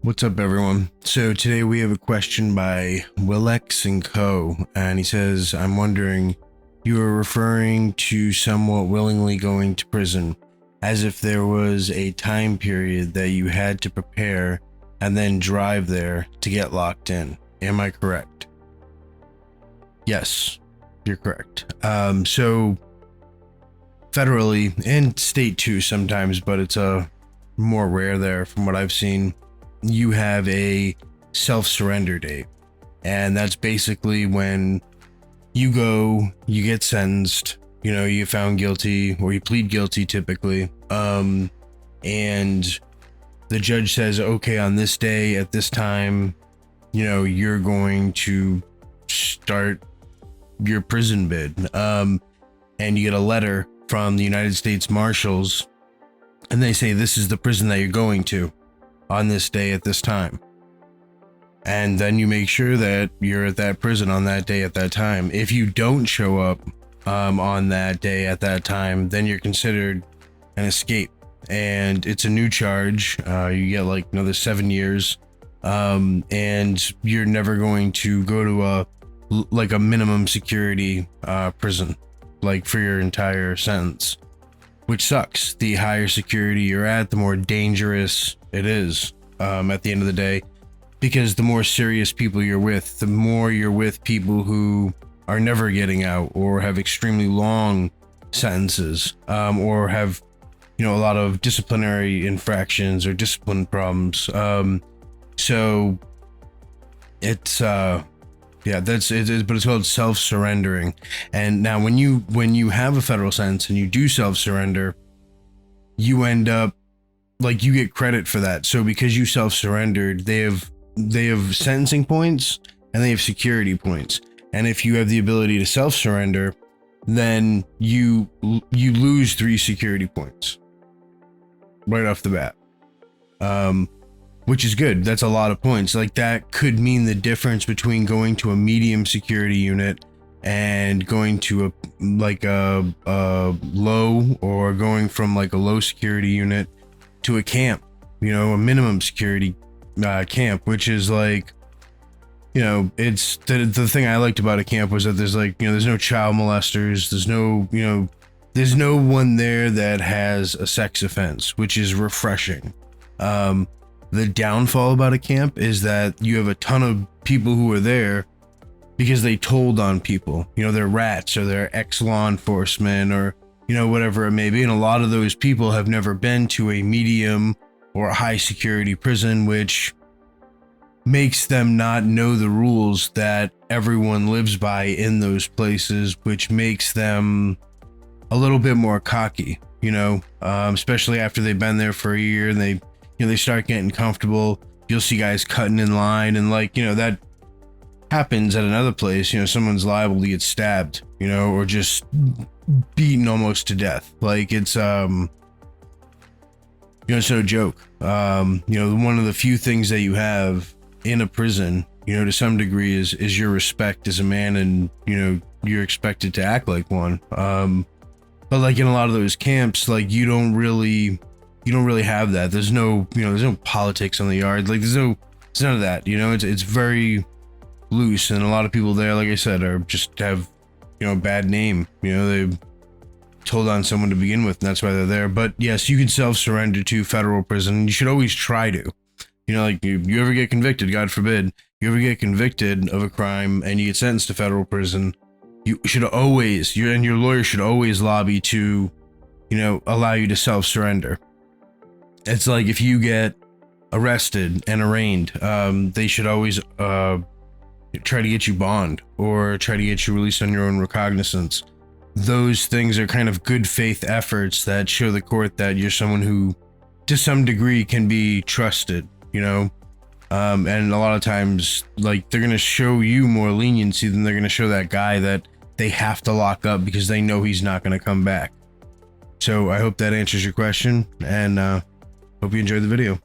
What's up, everyone? So today we have a question by Willex Co, and he says, I'm wondering, you are referring to somewhat willingly going to prison, as if there was a time period that you had to prepare and then drive there to get locked in. Am I correct? Yes, you're correct. So federally and state too sometimes, but it's more rare there from what I've seen. You have a self-surrender date, and that's basically when you go, you get sentenced, you found guilty or you plead guilty typically, and the judge says, okay, on this day at this time, you're going to start your prison bid, and you get a letter from the United States Marshals, and they say this is the prison that you're going to on this day at this time. And then you make sure that you're at that prison on that day at that time. If you don't show up on that day at that time, then you're considered an escape, and it's a new charge. You get like another 7 years, and you're never going to go to a minimum security prison like for your entire sentence, which sucks. The higher security you're at, the more dangerous it is at the end of the day, because the more serious people you're with, the more you're with people who are never getting out or have extremely long sentences, or have a lot of disciplinary infractions or discipline problems. So it's that's it, but it's called self-surrendering. And now when you have a federal sentence and you do self-surrender, you end up like you get credit for that. So because you self-surrendered, they have sentencing points and they have security points. And if you have the ability to self-surrender, then you lose 3 security points right off the bat, which is good. That's a lot of points. Like that could mean the difference between going to a medium security unit and going to a low, or going from like a low security unit to a camp, a minimum security camp, which is like, it's the thing I liked about a camp was that there's like, there's no child molesters, there's no one there that has a sex offense, which is refreshing. The downfall about a camp is that you have a ton of people who are there because they told on people, they're rats or they're ex-law enforcement or whatever it may be, and a lot of those people have never been to a medium or a high security prison, which makes them not know the rules that everyone lives by in those places, which makes them a little bit more cocky, especially after they've been there for a year and they start getting comfortable. You'll see guys cutting in line, and that happens at another place. Someone's liable to get stabbed, or just beaten almost to death. Like it's it's no joke. One of the few things that you have in a prison, to some degree, is your respect as a man, and you're expected to act like one. But like in a lot of those camps, like you don't really have that. There's no politics on the yard. Like there's none of that. It's very loose, and a lot of people there, like I said, are just have a bad name. They told on someone to begin with, and that's why they're there. But yes, you can self-surrender to federal prison. You should always try to. Like you ever get convicted, God forbid, you ever get convicted of a crime and you get sentenced to federal prison, you should always, and your lawyer should always lobby to, allow you to self-surrender. It's like if you get arrested and arraigned, they should always try to get you bond or try to get you released on your own recognizance. Those things are kind of good faith efforts that show the court that you're someone who, to some degree, can be trusted, and a lot of times, like, they're going to show you more leniency than they're going to show that guy that they have to lock up because they know he's not going to come back. So I hope that answers your question, and hope you enjoyed the video.